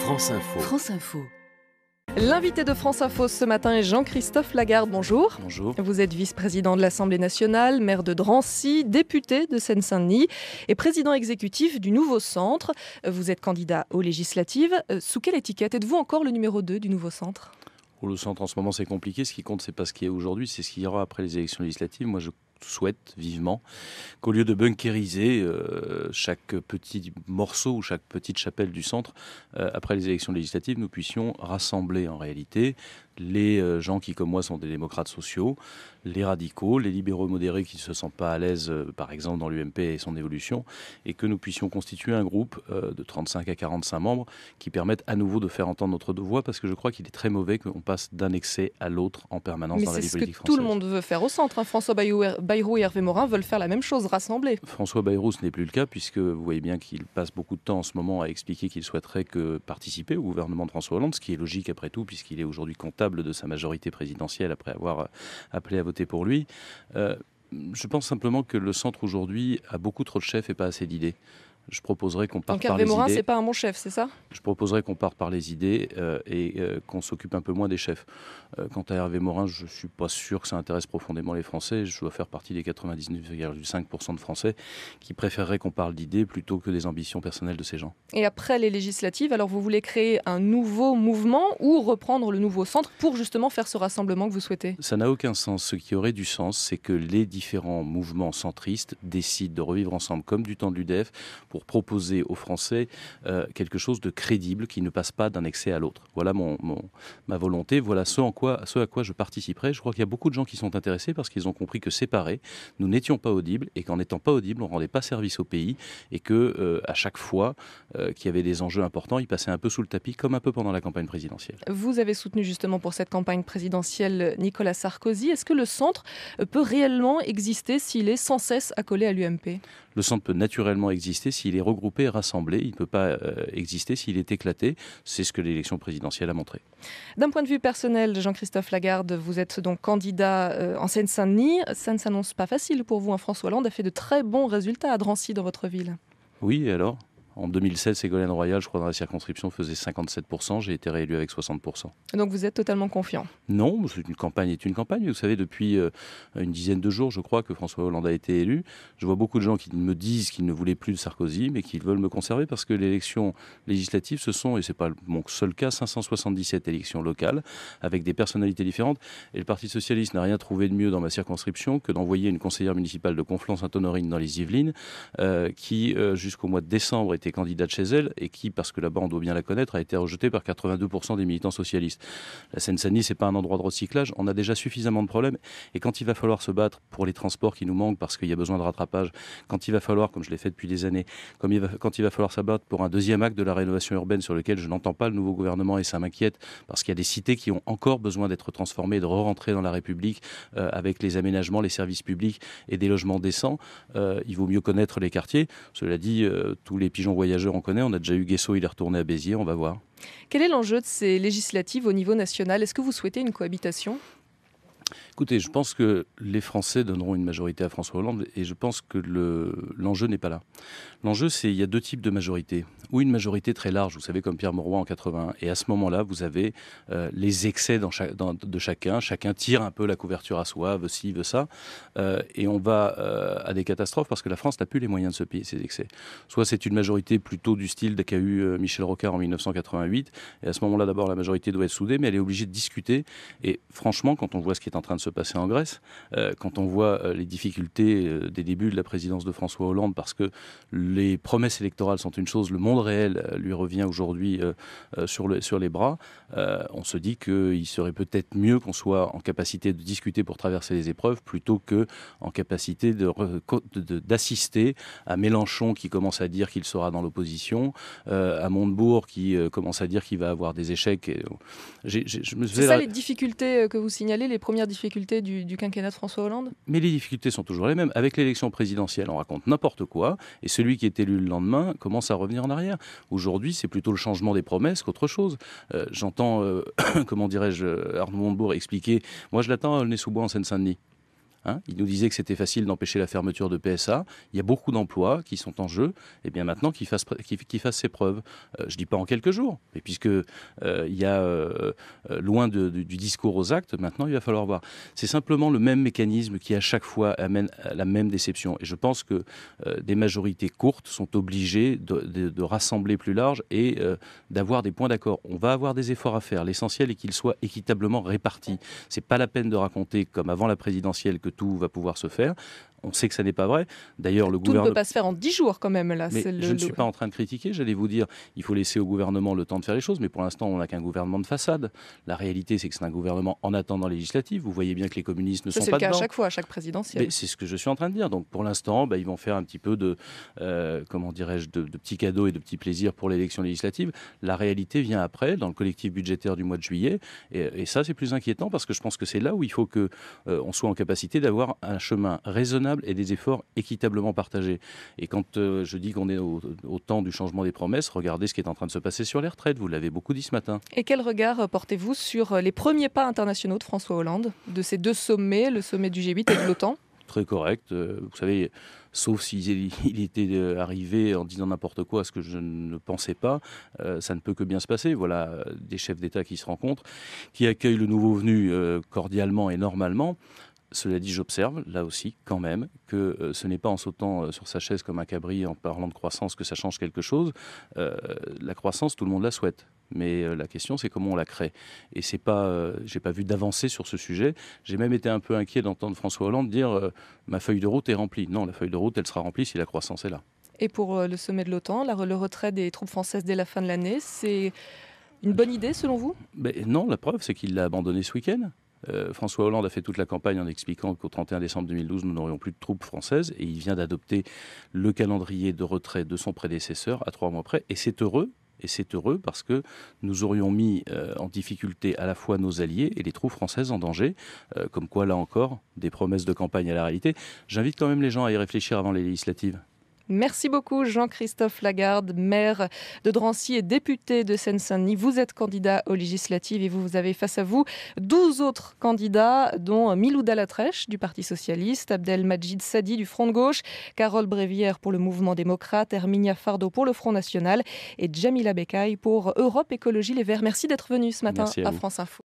France Info. France Info. L'invité de France Info ce matin est Jean-Christophe Lagarde. Bonjour. Bonjour. Vous êtes vice-président de l'Assemblée nationale, maire de Drancy, député de Seine-Saint-Denis et président exécutif du Nouveau Centre. Vous êtes candidat aux législatives. Sous quelle étiquette êtes-vous encore le numéro 2 du Nouveau Centre ? Pour le centre en ce moment c'est compliqué, ce qui compte c'est pas ce qui est aujourd'hui, c'est ce qu'il y aura après les élections législatives. Moi je souhaite vivement qu'au lieu de bunkériser chaque petit morceau ou chaque petite chapelle du centre, après les élections législatives, nous puissions rassembler en réalité les gens qui comme moi sont des démocrates sociaux, les radicaux, les libéraux modérés qui ne se sentent pas à l'aise par exemple dans l'UMP et son évolution, et que nous puissions constituer un groupe de 35 à 45 membres qui permettent à nouveau de faire entendre notre voix, parce que je crois qu'il est très mauvais qu'on passe d'un excès à l'autre en permanence dans la vie politique française. Mais c'est ce que tout le monde veut faire au centre. François Bayrou et Hervé Morin veulent faire la même chose, rassembler. François Bayrou, ce n'est plus le cas, puisque vous voyez bien qu'il passe beaucoup de temps en ce moment à expliquer qu'il souhaiterait participer au gouvernement de François Hollande, ce qui est logique après tout, puisqu'il est aujourd'hui comptable de sa majorité présidentielle après avoir appelé à voter pour lui. Je pense simplement que le centre aujourd'hui a beaucoup trop de chefs et pas assez d'idées. Je proposerais qu'on parte par les idées. Donc Hervé Morin, c'est pas un bon chef, c'est ça ? Je proposerais qu'on parte par les idées et qu'on s'occupe un peu moins des chefs. Quant à Hervé Morin, je ne suis pas sûr que ça intéresse profondément les Français. Je dois faire partie des 99,5% de Français qui préféreraient qu'on parle d'idées plutôt que des ambitions personnelles de ces gens. Et après les législatives, alors vous voulez créer un nouveau mouvement ou reprendre le Nouveau Centre pour justement faire ce rassemblement que vous souhaitez ? Ça n'a aucun sens. Ce qui aurait du sens, c'est que les différents mouvements centristes décident de revivre ensemble comme du temps de l'UDF pour proposer aux Français quelque chose de crédible qui ne passe pas d'un excès à l'autre. Voilà ma volonté, voilà ce à quoi je participerai. Je crois qu'il y a beaucoup de gens qui sont intéressés parce qu'ils ont compris que séparés, nous n'étions pas audibles et qu'en n'étant pas audibles, on ne rendait pas service au pays et que à chaque fois qu'il y avait des enjeux importants, ils passaient un peu sous le tapis comme un peu pendant la campagne présidentielle. Vous avez soutenu justement pour cette campagne présidentielle Nicolas Sarkozy. Est-ce que le centre peut réellement exister s'il est sans cesse accolé à l'UMP ? Le centre peut naturellement exister s'il est regroupé et rassemblé. Il ne peut pas exister s'il est éclaté. C'est ce que l'élection présidentielle a montré. D'un point de vue personnel, Jean-Christophe Lagarde, vous êtes donc candidat en Seine-Saint-Denis. Ça ne s'annonce pas facile pour vous. François Hollande a fait de très bons résultats à Drancy dans votre ville. Oui, et alors ? En 2016, Ségolène Royal, je crois, dans la circonscription, faisait 57%. J'ai été réélu avec 60%. Donc vous êtes totalement confiant ? Non, une campagne est une campagne. Vous savez, depuis une dizaine de jours, je crois, que François Hollande a été élu. Je vois beaucoup de gens qui me disent qu'ils ne voulaient plus de Sarkozy, mais qu'ils veulent me conserver parce que l'élection législative, ce sont, et ce n'est pas mon seul cas, 577 élections locales avec des personnalités différentes. Et le Parti socialiste n'a rien trouvé de mieux dans ma circonscription que d'envoyer une conseillère municipale de Conflans-Sainte-Honorine dans les Yvelines qui, jusqu'au mois de décembre, était candidate chez elle et qui, parce que là-bas on doit bien la connaître, a été rejetée par 82% des militants socialistes. La Seine-Saint-Denis, c'est pas un endroit de recyclage, on a déjà suffisamment de problèmes et quand il va falloir se battre pour les transports qui nous manquent parce qu'il y a besoin de rattrapage, quand il va falloir, comme je l'ai fait depuis des années, quand il va falloir se battre pour un deuxième acte de la rénovation urbaine sur lequel je n'entends pas le nouveau gouvernement et ça m'inquiète parce qu'il y a des cités qui ont encore besoin d'être transformées et de re-rentrer dans la République avec les aménagements, les services publics et des logements décents, il vaut mieux connaître les quartiers. Cela dit, tous les pigeons voyageurs on connaît, on a déjà eu Guesso, il est retourné à Béziers, on va voir. Quel est l'enjeu de ces législatives au niveau national ? Est-ce que vous souhaitez une cohabitation ? Écoutez, je pense que les Français donneront une majorité à François Hollande et je pense que l'enjeu n'est pas là. L'enjeu, c'est il y a deux types de majorité. Ou une majorité très large, vous savez, comme Pierre Mauroy en 81. Et à ce moment-là, vous avez les excès de chacun. Chacun tire un peu la couverture à soi, veut ci, veut ça. Et on va à des catastrophes parce que la France n'a plus les moyens de se payer ces excès. Soit c'est une majorité plutôt du style qu'a eu Michel Rocard en 1988. Et à ce moment-là, d'abord, la majorité doit être soudée, mais elle est obligée de discuter. Et franchement, quand on voit ce qui est en train de se passer en Grèce, quand on voit les difficultés des débuts de la présidence de François Hollande, parce que les promesses électorales sont une chose, le monde réel lui revient aujourd'hui sur les bras, on se dit qu'il serait peut-être mieux qu'on soit en capacité de discuter pour traverser les épreuves plutôt qu'en capacité d'assister à Mélenchon qui commence à dire qu'il sera dans l'opposition, à Montebourg qui commence à dire qu'il va avoir des échecs. C'est ça les difficultés que vous signalez, les premières difficultés du quinquennat de François Hollande ? Mais les difficultés sont toujours les mêmes. Avec l'élection présidentielle, on raconte n'importe quoi et celui qui est élu le lendemain commence à revenir en arrière. Aujourd'hui, c'est plutôt le changement des promesses qu'autre chose. J'entends, comment dirais-je, Arnaud Montebourg expliquer « Moi, je l'attends à Aulnay-sous-Bois en Seine-Saint-Denis ». Hein, il nous disait que c'était facile d'empêcher la fermeture de PSA. Il y a beaucoup d'emplois qui sont en jeu. Et bien maintenant qu'il fasse ses preuves. Je ne dis pas en quelques jours, mais puisque il y a loin du discours aux actes, maintenant il va falloir voir. C'est simplement le même mécanisme qui à chaque fois amène à la même déception. Et je pense que des majorités courtes sont obligées de rassembler plus large et d'avoir des points d'accord. On va avoir des efforts à faire. L'essentiel est qu'ils soient équitablement répartis. C'est pas la peine de raconter comme avant la présidentielle que tout va pouvoir se faire. On sait que ça n'est pas vrai. D'ailleurs, le gouvernement... Tout ne peut pas se faire en 10 jours quand même. Là. Mais je ne suis pas en train de critiquer, j'allais vous dire, il faut laisser au gouvernement le temps de faire les choses, mais pour l'instant, on n'a qu'un gouvernement de façade. La réalité, c'est que c'est un gouvernement en attendant législative. Vous voyez bien que les communistes ne sont pas dedans. C'est le cas à chaque fois, à chaque présidentielle. Mais c'est ce que je suis en train de dire. Donc pour l'instant, ils vont faire un petit peu de petits cadeaux et de petits plaisirs pour l'élection législative. La réalité vient après, dans le collectif budgétaire du mois de juillet. Et ça, c'est plus inquiétant parce que je pense que c'est là où il faut qu'on soit en capacité d'avoir un chemin raisonnable et des efforts équitablement partagés. Et quand je dis qu'on est au temps du changement des promesses, regardez ce qui est en train de se passer sur les retraites. Vous l'avez beaucoup dit ce matin. Et quel regard portez-vous sur les premiers pas internationaux de François Hollande, de ces deux sommets, le sommet du G8 et de l'OTAN ? Très correct. Vous savez, sauf s'il était arrivé en disant n'importe quoi, ce que je ne pensais pas, ça ne peut que bien se passer. Voilà des chefs d'État qui se rencontrent, qui accueillent le nouveau venu cordialement et normalement. Cela dit, j'observe, là aussi, quand même, que ce n'est pas en sautant sur sa chaise comme un cabri, en parlant de croissance, que ça change quelque chose. La croissance, tout le monde la souhaite. Mais la question, c'est comment on la crée. Et c'est pas, j'ai pas vu d'avancée sur ce sujet. J'ai même été un peu inquiet d'entendre François Hollande dire ma feuille de route est remplie. Non, la feuille de route, elle sera remplie si la croissance est là. Et pour le sommet de l'OTAN, le retrait des troupes françaises dès la fin de l'année, c'est une bonne idée selon vous ? Non, la preuve, c'est qu'il l'a abandonné ce week-end. François Hollande a fait toute la campagne en expliquant qu'au 31 décembre 2012, nous n'aurions plus de troupes françaises et il vient d'adopter le calendrier de retrait de son prédécesseur à 3 mois près. Et c'est heureux. Et c'est heureux parce que nous aurions mis en difficulté à la fois nos alliés et les troupes françaises en danger. Comme quoi, là encore, des promesses de campagne à la réalité. J'invite quand même les gens à y réfléchir avant les législatives. Merci beaucoup Jean-Christophe Lagarde, maire de Drancy et député de Seine-Saint-Denis. Vous êtes candidat aux législatives et vous avez face à vous 12 autres candidats, dont Milouda Latrèche du Parti Socialiste, Abdelmajid Sadi du Front de Gauche, Carole Brévière pour le Mouvement démocrate, Herminia Fardo pour le Front National et Djamila Bekaï pour Europe Écologie Les Verts. Merci d'être venu ce matin à France Info.